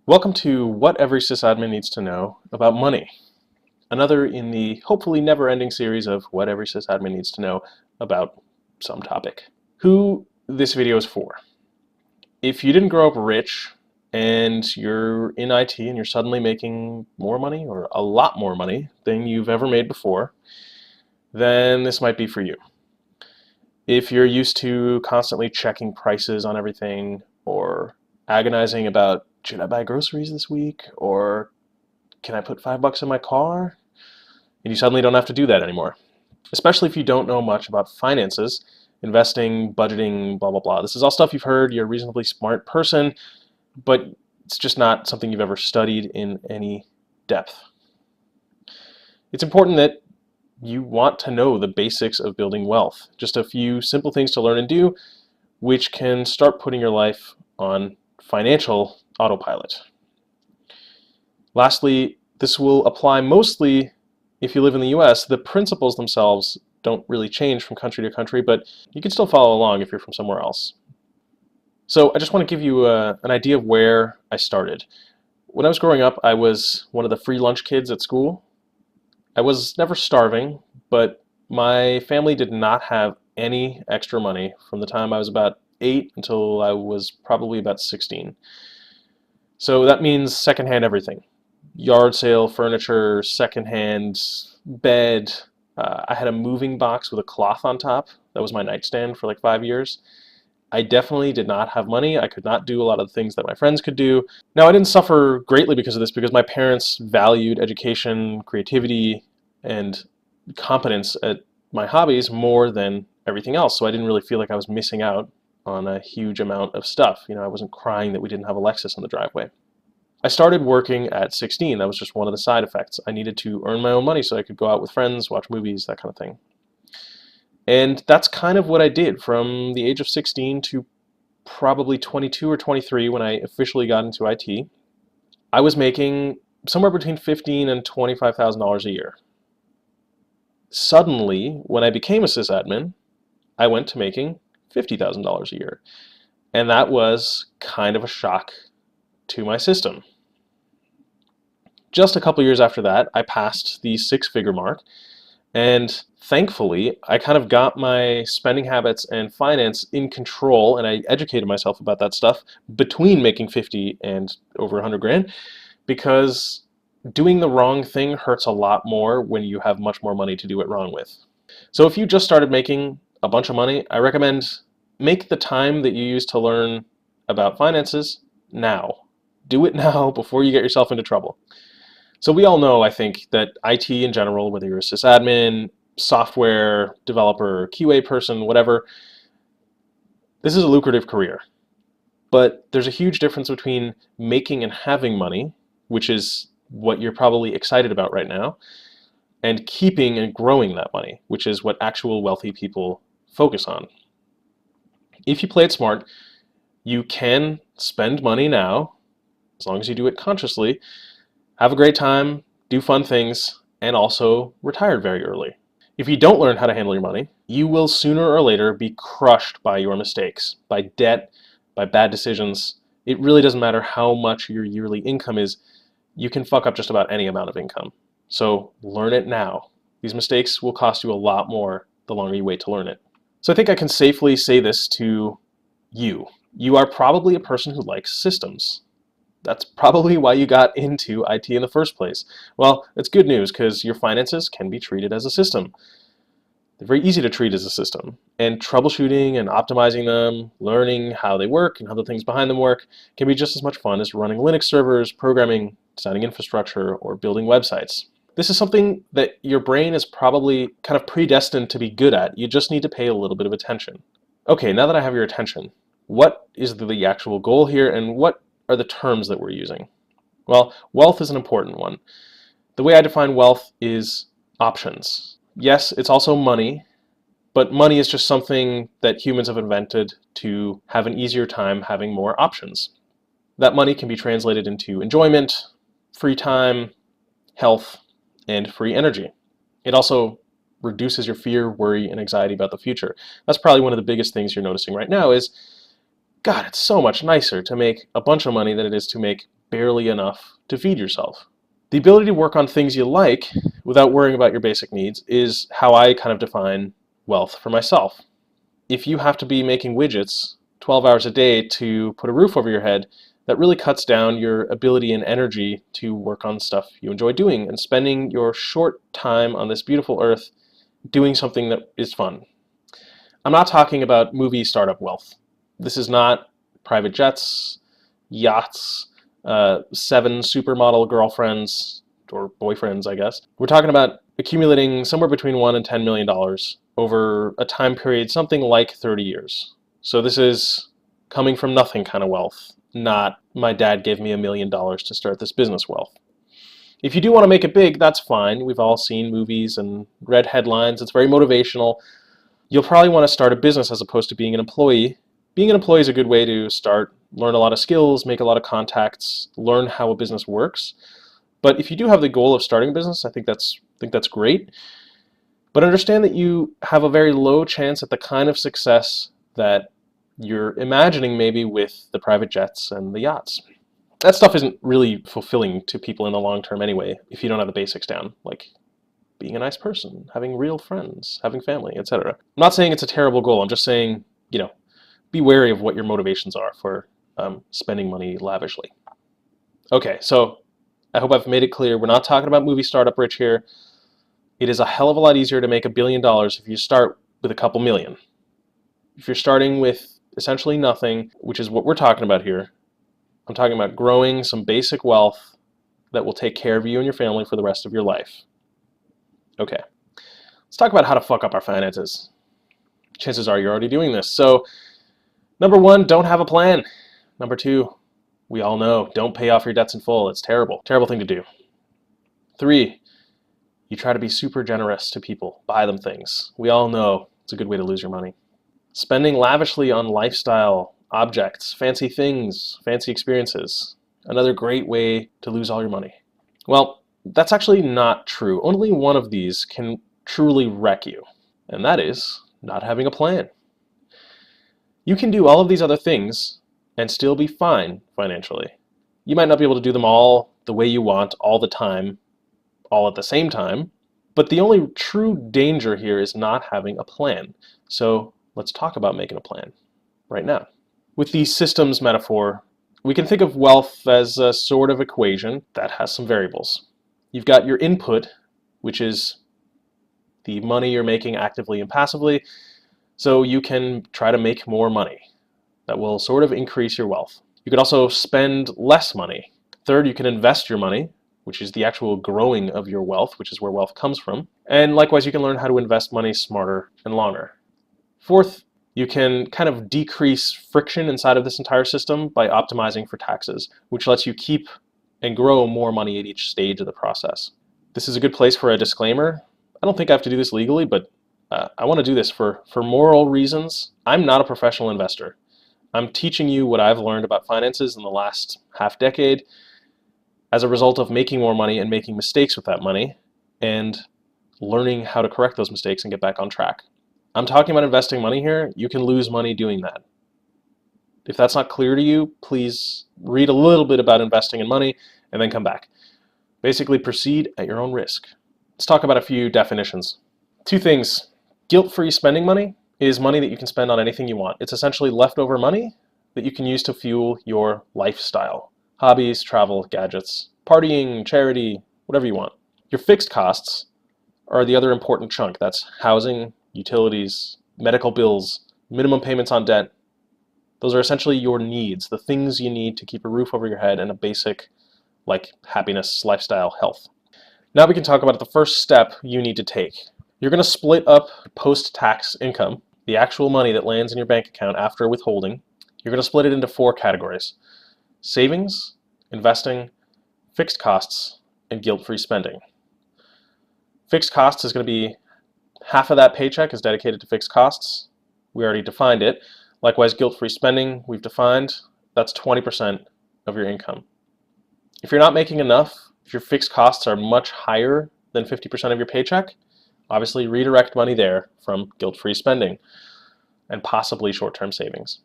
Welcome to What Every Sysadmin Needs to Know About Money, another in the hopefully never-ending series of What Every Sysadmin Needs to Know About some topic. Who this video is for. If you didn't grow up rich and you're in IT and you're suddenly making more money or a lot more money than you've ever made before, then this might be for you. If you're used to constantly checking prices on everything or agonizing about, should I buy groceries this week, or can I put $5 in my car? And you suddenly don't have to do that anymore. Especially if you don't know much about finances, investing, budgeting, blah, blah, blah. This is all stuff you've heard. You're a reasonably smart person, but it's just not something you've ever studied in any depth. It's important that you want to know the basics of building wealth. Just a few simple things to learn and do, which can start putting your life on financial autopilot. Lastly, this will apply mostly if you live in the US. The principles themselves don't really change from country to country, but you can still follow along if you're from somewhere else. So I just want to give you an idea of where I started. When I was growing up, I was one of the free lunch kids at school. I was never starving, but my family did not have any extra money from the time I was about 8 until I was probably about 16. So that means secondhand everything. Yard sale, furniture, secondhand bed. I had a moving box with a cloth on top. That was my nightstand for like 5 years. I definitely did not have money. I could not do a lot of the things that my friends could do. Now, I didn't suffer greatly because of this, because my parents valued education, creativity, and competence at my hobbies more than everything else. So I didn't really feel like I was missing out on a huge amount of stuff. I wasn't crying that we didn't have a Lexus in the driveway. I started working at 16. That was just one of the side effects. I needed to earn my own money so I could go out with friends, watch movies, that kind of thing. And that's kind of what I did from the age of 16 to probably 22 or 23 when I officially got into IT. I was making somewhere between $15,000 and $25,000 a year. Suddenly, when I became a sysadmin, I went to making $50,000 a year. And that was kind of a shock to my system. Just a couple years after that, I passed the six-figure mark, and thankfully, I kind of got my spending habits and finance in control, and I educated myself about that stuff between making 50 and over 100 grand, because doing the wrong thing hurts a lot more when you have much more money to do it wrong with. So if you just started making a bunch of money, I recommend make the time that you use to learn about finances now. Do it now before you get yourself into trouble. So we all know, I think, that IT in general, whether you're a sysadmin, software developer, QA person, whatever, this is a lucrative career. But there's a huge difference between making and having money, which is what you're probably excited about right now, and keeping and growing that money, which is what actual wealthy people focus on. If you play it smart, you can spend money now, as long as you do it consciously, have a great time, do fun things, and also retire very early. If you don't learn how to handle your money, you will sooner or later be crushed by your mistakes, by debt, by bad decisions. It really doesn't matter how much your yearly income is. You can fuck up just about any amount of income. So learn it now. These mistakes will cost you a lot more the longer you wait to learn it. So I think I can safely say this to you. You are probably a person who likes systems. That's probably why you got into IT in the first place. Well, it's good news, because your finances can be treated as a system. They're very easy to treat as a system. And troubleshooting and optimizing them, learning how they work and how the things behind them work, can be just as much fun as running Linux servers, programming, designing infrastructure, or building websites. This is something that your brain is probably kind of predestined to be good at. You just need to pay a little bit of attention. Okay, now that I have your attention, what is the actual goal here, and what are the terms that we're using? Well, wealth is an important one. The way I define wealth is options. Yes, it's also money, but money is just something that humans have invented to have an easier time having more options. That money can be translated into enjoyment, free time, health, and free energy. It also reduces your fear, worry, and anxiety about the future. That's probably one of the biggest things you're noticing right now is, God, it's so much nicer to make a bunch of money than it is to make barely enough to feed yourself. The ability to work on things you like without worrying about your basic needs is how I kind of define wealth for myself. If you have to be making widgets 12 hours a day to put a roof over your head, that really cuts down your ability and energy to work on stuff you enjoy doing and spending your short time on this beautiful earth doing something that is fun. I'm not talking about movie startup wealth. This is not private jets, yachts, 7 supermodel girlfriends, or boyfriends, I guess. We're talking about accumulating somewhere between $1 and $10 million over a time period, something like 30 years. So this is coming from nothing kind of wealth, not my dad gave me $1 million to start this business wealth. If you do want to make it big, that's fine. We've all seen movies and read headlines. It's very motivational. You'll probably want to start a business as opposed to being an employee. Being an employee is a good way to start, learn a lot of skills, make a lot of contacts, learn how a business works. But if you do have the goal of starting a business, I think that's great. But understand that you have a very low chance at the kind of success that you're imagining maybe with the private jets and the yachts. That stuff isn't really fulfilling to people in the long term anyway, if you don't have the basics down, like being a nice person, having real friends, having family, etc. I'm not saying it's a terrible goal. I'm just saying, be wary of what your motivations are for spending money lavishly. Okay, so I hope I've made it clear. We're not talking about movie startup rich here. It is a hell of a lot easier to make $1 billion if you start with a couple million. If you're starting with essentially nothing, which is what we're talking about here, I'm talking about growing some basic wealth that will take care of you and your family for the rest of your life. Okay, let's talk about how to fuck up our finances. Chances are you're already doing this. So, number 1, don't have a plan. Number 2, we all know, don't pay off your debts in full. It's terrible. Terrible thing to do. 3, you try to be super generous to people. Buy them things. We all know it's a good way to lose your money. Spending lavishly on lifestyle, objects, fancy things, fancy experiences. Another great way to lose all your money. Well, that's actually not true. Only one of these can truly wreck you, and that is not having a plan. You can do all of these other things and still be fine financially. You might not be able to do them all the way you want all the time, all at the same time, but the only true danger here is not having a plan. So let's talk about making a plan right now. With the systems metaphor, we can think of wealth as a sort of equation that has some variables. You've got your input, which is the money you're making actively and passively, so you can try to make more money. That will sort of increase your wealth. You could also spend less money. Third, you can invest your money, which is the actual growing of your wealth, which is where wealth comes from. And likewise, you can learn how to invest money smarter and longer. Fourth, you can kind of decrease friction inside of this entire system by optimizing for taxes, which lets you keep and grow more money at each stage of the process. This is a good place for a disclaimer. I don't think I have to do this legally, but I want to do this for moral reasons. I'm not a professional investor. I'm teaching you what I've learned about finances in the last half decade as a result of making more money and making mistakes with that money and learning how to correct those mistakes and get back on track. I'm talking about investing money here. You can lose money doing that. If that's not clear to you, please read a little bit about investing in money and then come back. Basically, proceed at your own risk. Let's talk about a few definitions. 2 things. Guilt-free spending money is money that you can spend on anything you want. It's essentially leftover money that you can use to fuel your lifestyle. Hobbies, travel, gadgets, partying, charity, whatever you want. Your fixed costs are the other important chunk. That's housing, utilities, medical bills, minimum payments on debt. Those are essentially your needs, the things you need to keep a roof over your head and a basic, like, happiness, lifestyle, health. Now we can talk about the first step you need to take. You're going to split up post-tax income, the actual money that lands in your bank account after withholding. You're going to split it into 4 categories: savings, investing, fixed costs, and guilt-free spending. Fixed costs is going to be half of that paycheck is dedicated to fixed costs. We already defined it. Likewise, guilt-free spending, we've defined, that's 20% of your income. If you're not making enough, if your fixed costs are much higher than 50% of your paycheck, obviously redirect money there from guilt-free spending and possibly short-term savings.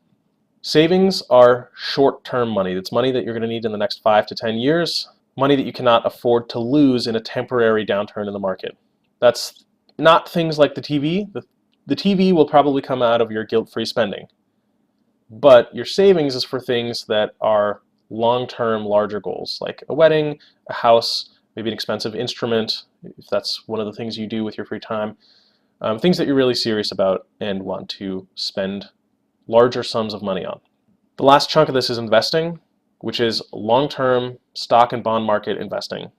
Savings are short-term money. It's money that you're going to need in the next 5 to 10 years, money that you cannot afford to lose in a temporary downturn in the market. That's not things like the TV. The TV will probably come out of your guilt-free spending. But your savings is for things that are long-term, larger goals, like a wedding, a house, maybe an expensive instrument, if that's one of the things you do with your free time, things that you're really serious about and want to spend larger sums of money on. The last chunk of this is investing, which is long-term stock and bond market investing.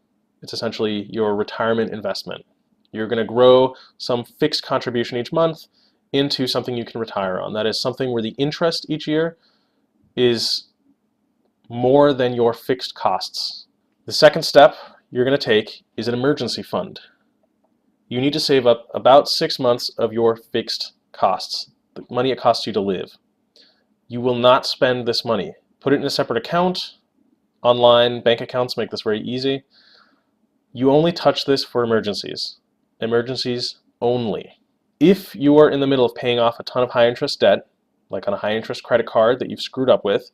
It's essentially your retirement investment. You're going to grow some fixed contribution each month into something you can retire on. That is something where the interest each year is more than your fixed costs. The second step you're going to take is an emergency fund. You need to save up about 6 months of your fixed costs, the money it costs you to live. You will not spend this money. Put it in a separate account. Online bank accounts make this very easy. You only touch this for emergencies. Emergencies only. If you are in the middle of paying off a ton of high interest debt, like on a high interest credit card that you've screwed up with,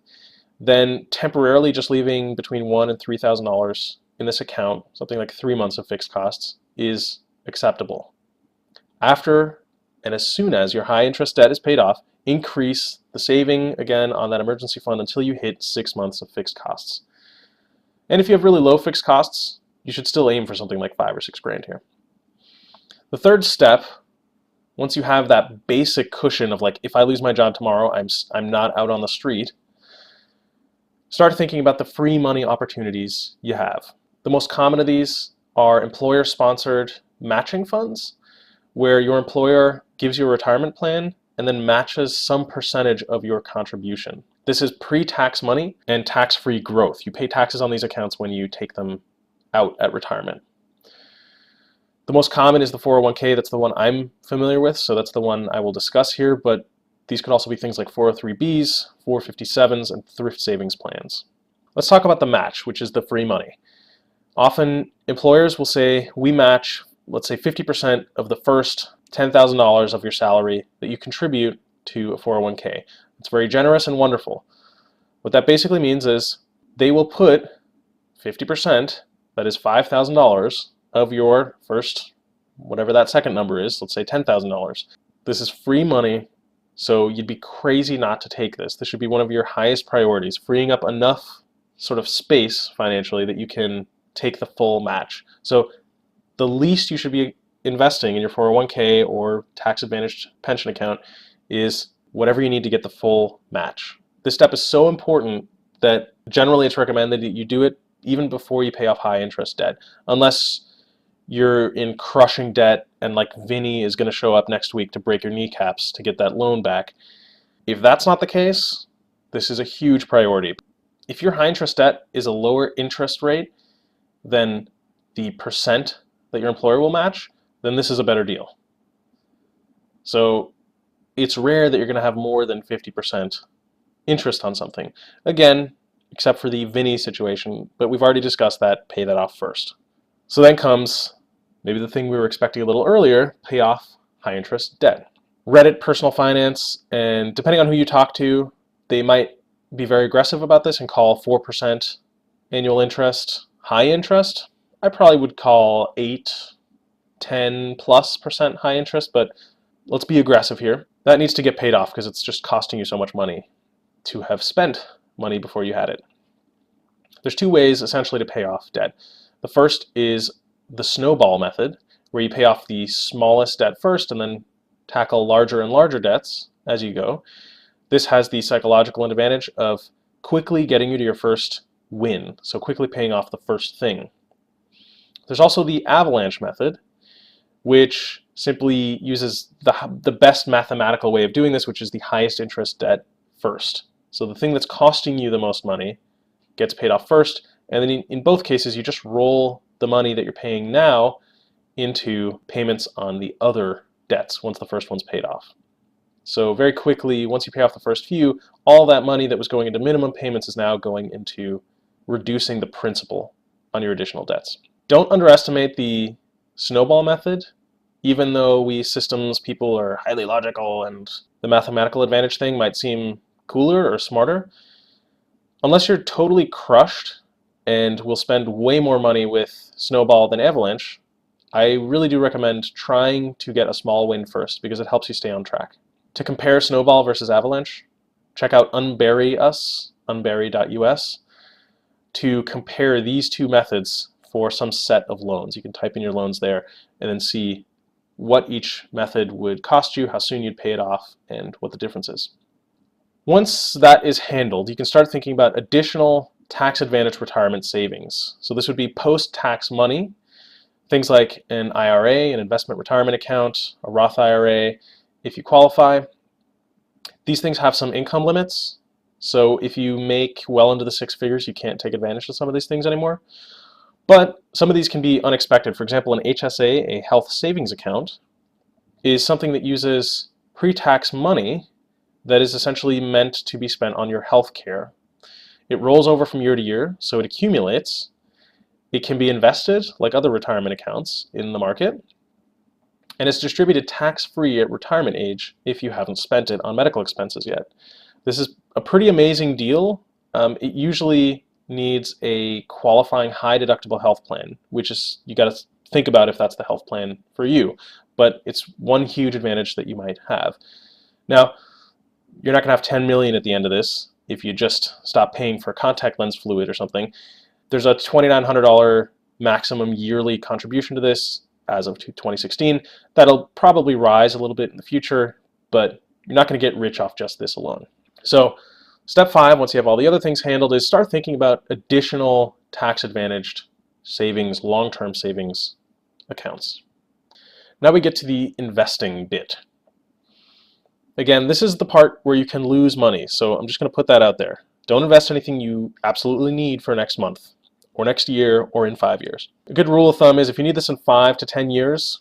then temporarily just leaving between $1,000 and $3,000 in this account, something like 3 months of fixed costs, is acceptable. After and as soon as your high interest debt is paid off, increase the saving again on that emergency fund until you hit 6 months of fixed costs. And if you have really low fixed costs, you should still aim for something like 5 or 6 grand here. The third step, once you have that basic cushion of like, if I lose my job tomorrow, I'm not out on the street, start thinking about the free money opportunities you have. The most common of these are employer-sponsored matching funds, where your employer gives you a retirement plan and then matches some percentage of your contribution. This is pre-tax money and tax-free growth. You pay taxes on these accounts when you take them out at retirement. The most common is the 401k. That's the one I'm familiar with, so that's the one I will discuss here, but these could also be things like 403bs, 457s, and thrift savings plans. Let's talk about the match, which is the free money. Often employers will say, we match, let's say 50% of the first $10,000 of your salary that you contribute to a 401k. It's very generous and wonderful. What that basically means is they will put 50%, that is $5,000, of your first, whatever that second number is, let's say $10,000. This is free money, so you'd be crazy not to take this. This should be one of your highest priorities, freeing up enough sort of space financially that you can take the full match. So the least you should be investing in your 401k or tax-advantaged pension account is whatever you need to get the full match. This step is so important that generally it's recommended that you do it even before you pay off high interest debt, unless you're in crushing debt and like Vinny is going to show up next week to break your kneecaps to get that loan back. If that's not the case, this is a huge priority. If your high interest debt is a lower interest rate than the percent that your employer will match, then this is a better deal. So it's rare that you're going to have more than 50% interest on something. Again, except for the Vinny situation, but we've already discussed that, pay that off first. So then comes maybe the thing we were expecting a little earlier, pay off high interest debt. Reddit, personal finance, and depending on who you talk to, they might be very aggressive about this and call 4% annual interest high interest. I probably would call 8, 10+% high interest, but let's be aggressive here. That needs to get paid off because it's just costing you so much money to have spent money before you had it. There's 2 ways essentially to pay off debt. The first is the snowball method, where you pay off the smallest debt first and then tackle larger and larger debts as you go. This has the psychological advantage of quickly getting you to your first win, so quickly paying off the first thing. There's also the avalanche method, which simply uses the best mathematical way of doing this, which is the highest interest debt first. So the thing that's costing you the most money gets paid off first, and then in both cases you just roll the money that you're paying now into payments on the other debts once the first one's paid off. So very quickly, once you pay off the first few, all that money that was going into minimum payments is now going into reducing the principal on your additional debts. Don't underestimate the snowball method. Even though we systems people are highly logical and the mathematical advantage thing might seem cooler or smarter. Unless you're totally crushed and will spend way more money with Snowball than Avalanche, I really do recommend trying to get a small win first because it helps you stay on track. To compare Snowball versus Avalanche, check out Unbury Us, unbury.us, to compare these two methods for some set of loans. You can type in your loans there and then see what each method would cost you, how soon you'd pay it off, and what the difference is. Once that is handled, you can start thinking about additional tax-advantaged retirement savings. So this would be post-tax money, things like an IRA, an investment retirement account, a Roth IRA, if you qualify. These things have some income limits, so if you make well into the six figures, you can't take advantage of some of these things anymore. But some of these can be unexpected. For example, an HSA, a health savings account, is something that uses pre-tax money that is essentially meant to be spent on your health care. It rolls over from year to year, so it accumulates. It can be invested, like other retirement accounts, in the market, and it's distributed tax-free at retirement age if you haven't spent it on medical expenses yet. This is a pretty amazing deal. It usually needs a qualifying high deductible health plan, which is, you got to think about if that's the health plan for you, but it's one huge advantage that you might have. Now, you're not going to have 10 million at the end of this if you just stop paying for contact lens fluid or something. There's a $2,900 maximum yearly contribution to this as of 2016. That'll probably rise a little bit in the future, but you're not going to get rich off just this alone. So step 5, once you have all the other things handled, is start thinking about additional tax-advantaged savings, long-term savings accounts. Now we get to the investing bit. Again, this is the part where you can lose money, so I'm just going to put that out there. Don't invest anything you absolutely need for next month, or next year, or in 5 years. A good rule of thumb is if you need this in 5 to 10 years,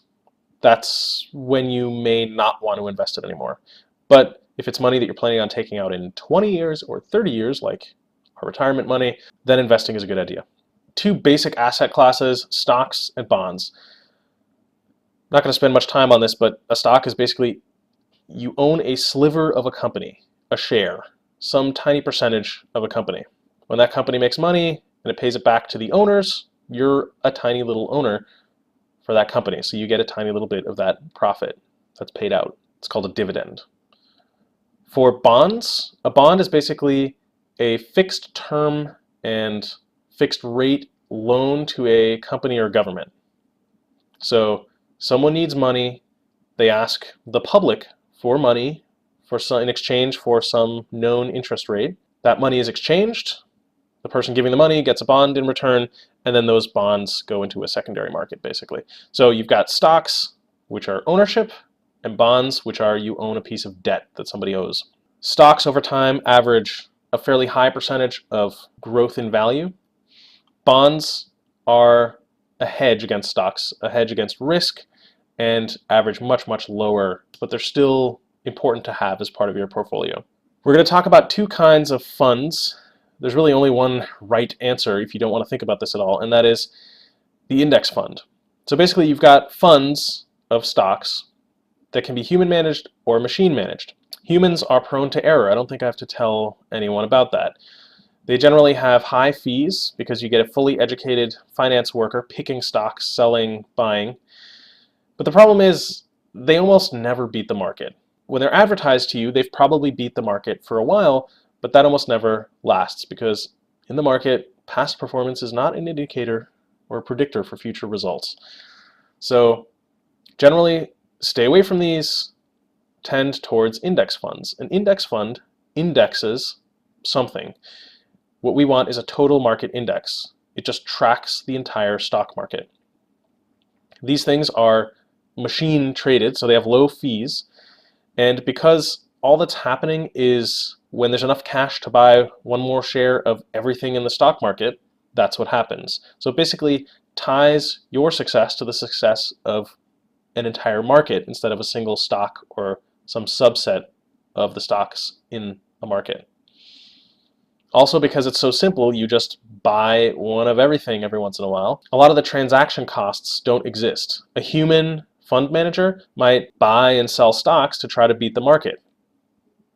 that's when you may not want to invest it anymore. But if it's money that you're planning on taking out in 20 years or 30 years, like our retirement money, then investing is a good idea. 2 basic asset classes, stocks and bonds. I'm not going to spend much time on this, but a stock is basically you own a sliver of a company, a share, some tiny percentage of a company. When that company makes money and it pays it back to the owners, you're a tiny little owner for that company. So you get a tiny little bit of that profit that's paid out. It's called a dividend. For bonds, a bond is basically a fixed term and fixed rate loan to a company or government. So someone needs money, they ask the public for money in exchange for some known interest rate. That money is exchanged, the person giving the money gets a bond in return, and then those bonds go into a secondary market, basically. So you've got stocks, which are ownership, and bonds, which are you own a piece of debt that somebody owes. Stocks over time average a fairly high percentage of growth in value. Bonds are a hedge against stocks, a hedge against risk, and average much, much lower, but they're still important to have as part of your portfolio. We're going to talk about 2 kinds of funds. There's really only one right answer if you don't want to think about this at all, and that is the index fund. So basically you've got funds of stocks that can be human managed or machine managed. Humans are prone to error. I don't think I have to tell anyone about that. They generally have high fees because you get a fully educated finance worker picking stocks, selling, buying. But the problem is they almost never beat the market. When they're advertised to you, they've probably beat the market for a while, but that almost never lasts because in the market, past performance is not an indicator or a predictor for future results. So generally, stay away from these, tend towards index funds. An index fund indexes something. What we want is a total market index. It just tracks the entire stock market. These things are machine traded, so they have low fees, and because all that's happening is when there's enough cash to buy one more share of everything in the stock market, that's what happens. So it basically ties your success to the success of an entire market instead of a single stock or some subset of the stocks in a market. Also, because it's so simple, you just buy one of everything every once in a while. A lot of the transaction costs don't exist. A human fund manager might buy and sell stocks to try to beat the market.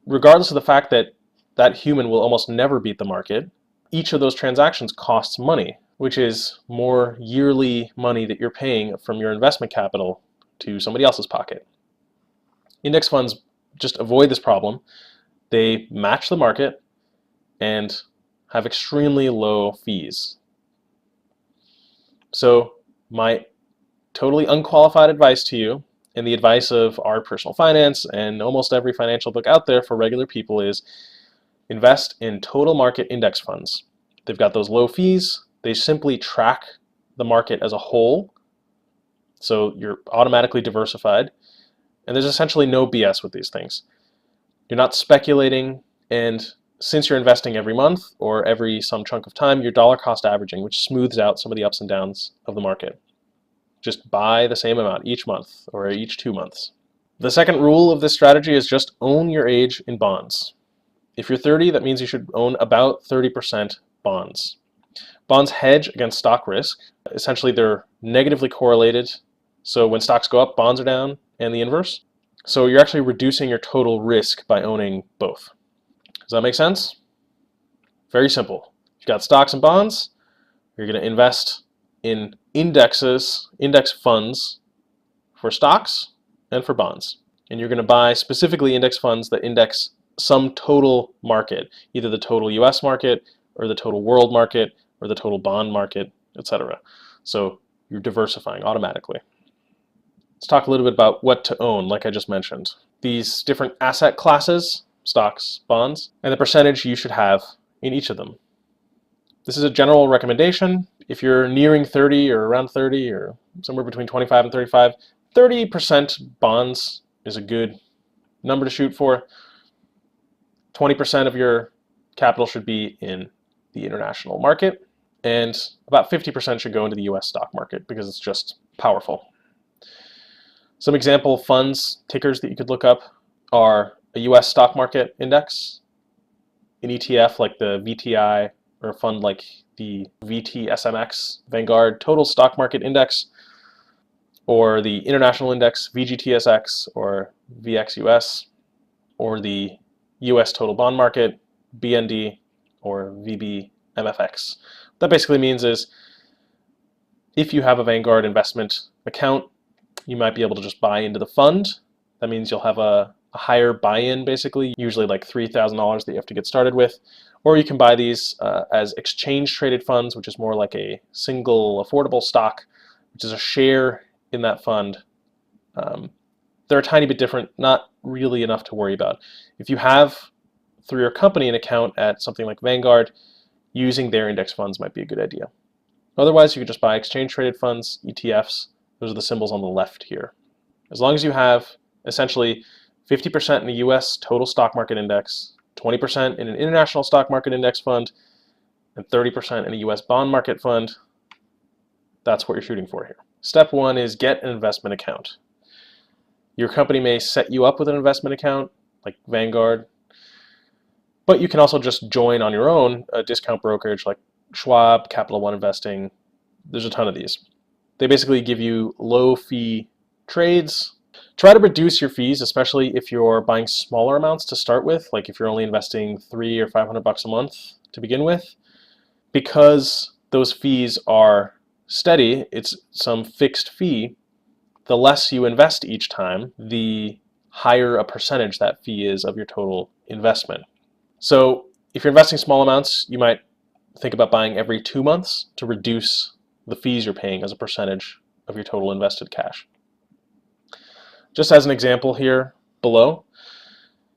Regardless of the fact that that human will almost never beat the market. Each of those transactions costs money, which is more yearly money that you're paying from your investment capital to somebody else's pocket. Index funds just avoid this problem. They match the market and have extremely low fees. So my totally unqualified advice to you, and the advice of our personal finance and almost every financial book out there for regular people, is invest in total market index funds. They've got those low fees. They simply track the market as a whole, so you're automatically diversified. And there's essentially no BS with these things. You're not speculating, and since you're investing every month or every some chunk of time, you're dollar cost averaging, which smooths out some of the ups and downs of the market. Just buy the same amount each month or each 2 months. The second rule of this strategy is just own your age in bonds. If you're 30, that means you should own about 30% bonds. Bonds hedge against stock risk. Essentially, they're negatively correlated. So when stocks go up, bonds are down, and the inverse. So you're actually reducing your total risk by owning both. Does that make sense? Very simple. If you've got stocks and bonds, you're going to invest in index funds for stocks and for bonds. And you're going to buy specifically index funds that index some total market, either the total US market or the total world market or the total bond market, etc. So you're diversifying automatically. Let's talk a little bit about what to own, like I just mentioned. These different asset classes, stocks, bonds, and the percentage you should have in each of them. This is a general recommendation. If you're nearing 30 or around 30 or somewhere between 25 and 35, 30% bonds is a good number to shoot for. 20% of your capital should be in the international market, and about 50% should go into the US stock market because it's just powerful. Some example funds, tickers that you could look up are a US stock market index, an ETF like the VTI, or a fund like the VTSMX, Vanguard Total Stock Market Index, or the International Index, VGTSX or VXUS, or the US Total Bond Market, BND, or VBMFX. What that basically means is if you have a Vanguard investment account, you might be able to just buy into the fund. That means you'll have a higher buy-in, basically, usually like $3,000 that you have to get started with. Or you can buy these as exchange-traded funds, which is more like a single affordable stock, which is a share in that fund. They're a tiny bit different, not really enough to worry about. If you have, through your company, an account at something like Vanguard, using their index funds might be a good idea. Otherwise, you could just buy exchange-traded funds, ETFs. Those are the symbols on the left here. As long as you have essentially 50% in a US total stock market index, 20% in an international stock market index fund, and 30% in a US bond market fund, that's what you're shooting for here. Step one is get an investment account. Your company may set you up with an investment account, like Vanguard, but you can also just join on your own a discount brokerage like Schwab, Capital One Investing. There's a ton of these. They basically give you low fee trades. Try to reduce your fees, especially if you're buying smaller amounts to start with, like if you're only investing $300 or $500 a month to begin with. Because those fees are steady, it's some fixed fee, the less you invest each time, the higher a percentage that fee is of your total investment. So if you're investing small amounts, you might think about buying every 2 months to reduce the fees you're paying as a percentage of your total invested cash. Just as an example here below,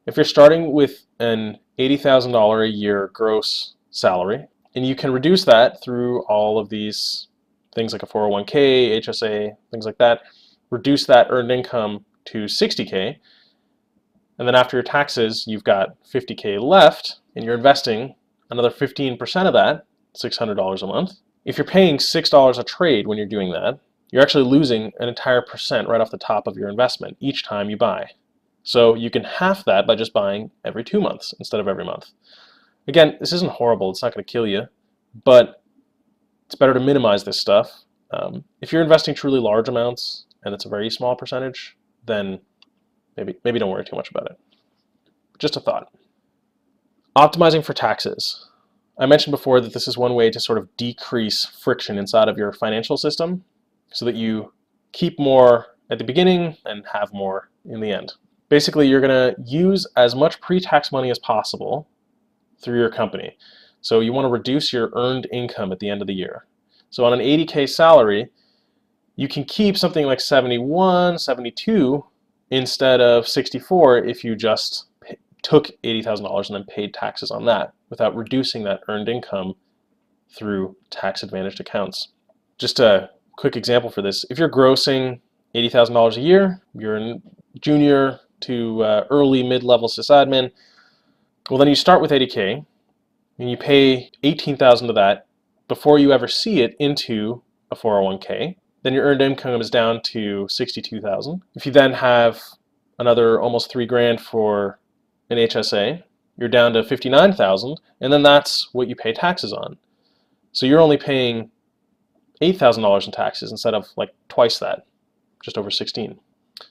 if you're starting with an $80,000 a year gross salary, and you can reduce that through all of these things like a 401k, HSA, things like that, reduce that earned income to $60K, and then after your taxes, you've got $50K left, and you're investing another 15% of that, $600 a month. If you're paying $6 a trade when you're doing that, you're actually losing an entire percent right off the top of your investment each time you buy. So you can half that by just buying every 2 months instead of every month. Again, this isn't horrible, it's not going to kill you, but it's better to minimize this stuff. If you're investing truly large amounts and it's a very small percentage, then maybe don't worry too much about it. Just a thought. Optimizing for taxes. I mentioned before that this is one way to sort of decrease friction inside of your financial system so that you keep more at the beginning and have more in the end. Basically, you're going to use as much pre-tax money as possible through your company. So you want to reduce your earned income at the end of the year. So on an 80K salary, you can keep something like 71, 72 instead of 64 if you just took $80,000 and then paid taxes on that without reducing that earned income through tax-advantaged accounts. Just a quick example for this. If you're grossing $80,000 a year, you're a junior to early mid-level sysadmin, well then you start with 80K and you pay 18,000 of that before you ever see it into a 401k. Then your earned income is down to 62,000. If you then have another almost $3,000 for an HSA, you're down to 59,000, and then that's what you pay taxes on. So you're only paying $8,000 in taxes instead of like twice that, just over 16.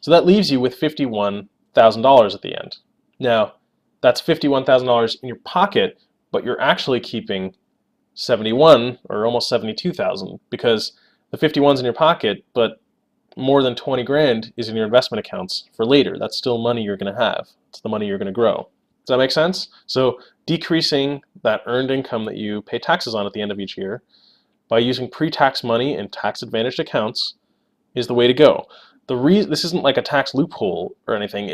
So that leaves you with $51,000 at the end. Now, that's $51,000 in your pocket, but you're actually keeping 71 or almost 72,000 because the 51's in your pocket, but more than 20 grand is in your investment accounts for later. That's still money you're going to have. It's the money you're going to grow. Does that make sense? So decreasing that earned income that you pay taxes on at the end of each year by using pre-tax money in tax-advantaged accounts is the way to go. This isn't like a tax loophole or anything.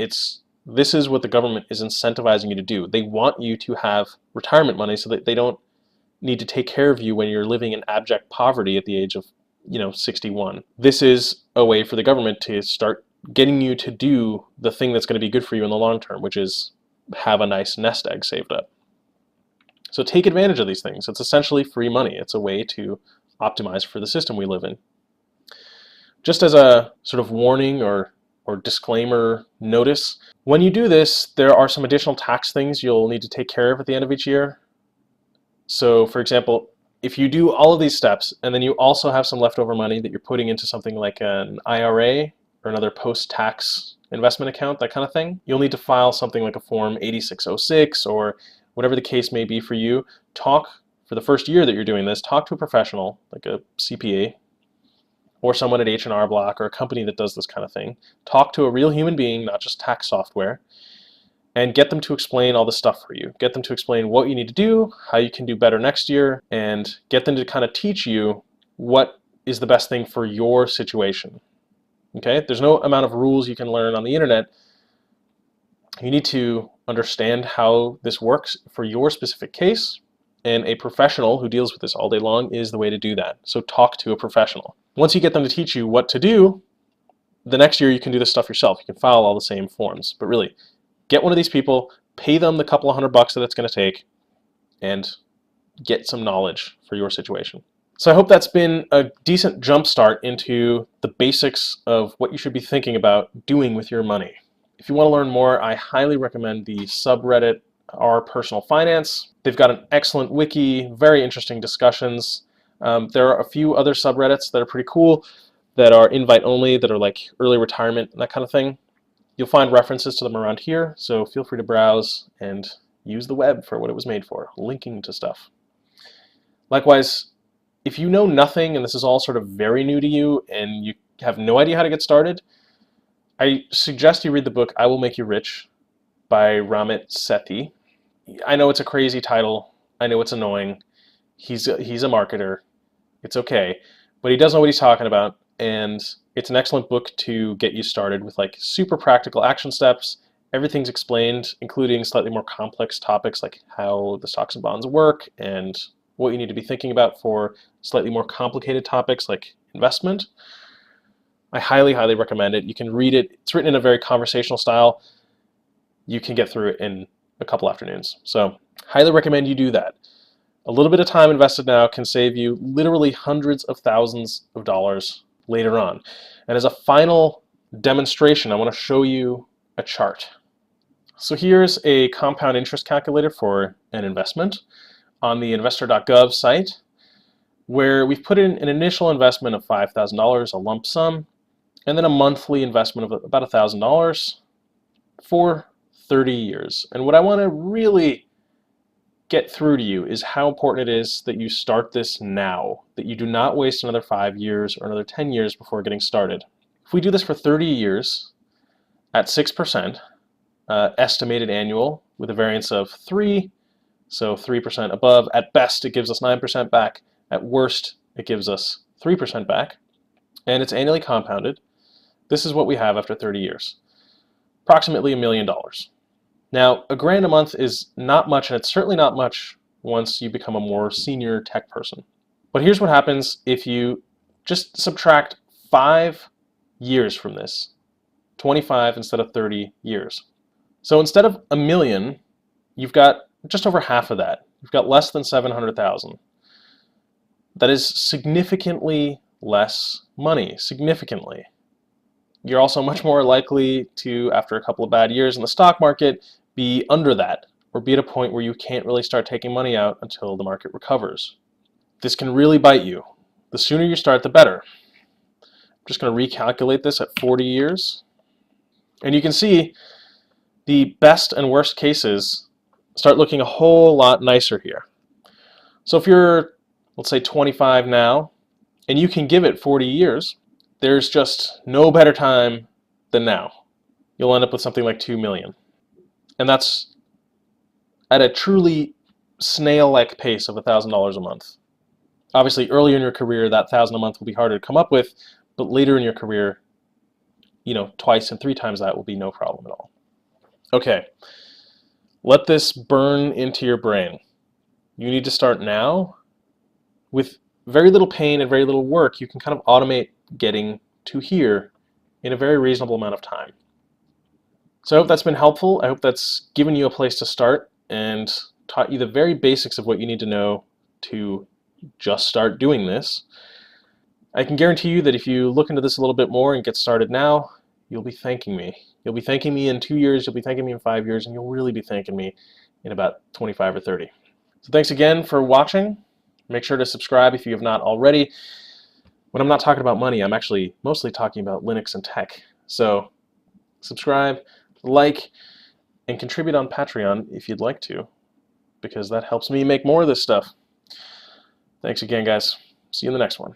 This is what the government is incentivizing you to do. They want you to have retirement money so that they don't need to take care of you when you're living in abject poverty at the age of 61. This is a way for the government to start getting you to do the thing that's going to be good for you in the long term, which is have a nice nest egg saved up. So take advantage of these things. It's essentially free money. It's a way to optimize for the system we live in. Just as a sort of warning or disclaimer notice, when you do this, there are some additional tax things you'll need to take care of at the end of each year. So for example, if you do all of these steps and then you also have some leftover money that you're putting into something like an IRA or another post-tax investment account, that kind of thing, you'll need to file something like a Form 8606 or whatever the case may be for you. For the first year that you're doing this, talk to a professional like a CPA or someone at H&R Block or a company that does this kind of thing. Talk to a real human being, not just tax software, and get them to explain all the stuff for you. Get them to explain what you need to do, how you can do better next year, and get them to kind of teach you what is the best thing for your situation. Okay? There's no amount of rules you can learn on the internet. You need to understand how this works for your specific case, and a professional who deals with this all day long is the way to do that. So talk to a professional. Once you get them to teach you what to do, the next year you can do this stuff yourself. You can file all the same forms, but really, get one of these people, pay them the couple of $100 that it's going to take, and get some knowledge for your situation. So I hope that's been a decent jump start into the basics of what you should be thinking about doing with your money. If you want to learn more, I highly recommend the subreddit Our Personal Finance. They've got an excellent wiki, very interesting discussions. There are a few other subreddits that are pretty cool that are invite only, that are like early retirement and that kind of thing. You'll find references to them around here, so feel free to browse and use the web for what it was made for, linking to stuff. Likewise, if you know nothing and this is all sort of very new to you and you have no idea how to get started, I suggest you read the book I Will Make You Rich by Ramit Sethi. I know it's a crazy title. I know it's annoying. He's a marketer. It's okay. But he does know what he's talking about, and it's an excellent book to get you started with like super practical action steps. Everything's explained, including slightly more complex topics like how the stocks and bonds work and what you need to be thinking about for slightly more complicated topics like investment. I highly, highly recommend it. You can read it. It's written in a very conversational style. You can get through it in a couple afternoons. So highly recommend you do that. A little bit of time invested now can save you literally hundreds of thousands of dollars later on. And as a final demonstration, I want to show you a chart. So here's a compound interest calculator for an investment on the investor.gov site, where we've put in an initial investment of $5,000, a lump sum, and then a monthly investment of about $1,000 for 30 years. And what I want to really get through to you is how important it is that you start this now, that you do not waste another 5 years or another 10 years before getting started. If we do this for 30 years at 6%, estimated annual with a variance of 3, so 3% above, at best it gives us 9% back, at worst it gives us 3% back, and it's annually compounded. This is what we have after 30 years. Approximately $1 million. Now, $1,000 a month is not much, and it's certainly not much once you become a more senior tech person. But here's what happens if you just subtract 5 years from this, 25 instead of 30 years. So instead of $1 million, you've got just over half of that. You've got less than 700,000. That is significantly less money, significantly. You're also much more likely to, after a couple of bad years in the stock market, be under that, or be at a point where you can't really start taking money out until the market recovers. This can really bite you. The sooner you start, the better. I'm just going to recalculate this at 40 years. And you can see the best and worst cases start looking a whole lot nicer here. So if you're, let's say, 25 now, and you can give it 40 years, there's just no better time than now. You'll end up with something like 2 million. And that's at a truly snail-like pace of $1,000 a month. Obviously, earlier in your career, that $1,000 a month will be harder to come up with, but later in your career, twice and 3 times that will be no problem at all. Okay, let this burn into your brain. You need to start now. With very little pain and very little work, you can kind of automate getting to here in a very reasonable amount of time. So I hope that's been helpful. I hope that's given you a place to start and taught you the very basics of what you need to know to just start doing this. I can guarantee you that if you look into this a little bit more and get started now, you'll be thanking me. You'll be thanking me in 2 years, you'll be thanking me in 5 years, and you'll really be thanking me in about 25 or 30. So thanks again for watching. Make sure to subscribe if you have not already. When I'm not talking about money, I'm actually mostly talking about Linux and tech. So subscribe, like, and contribute on Patreon if you'd like to, because that helps me make more of this stuff. Thanks again, guys. See you in the next one.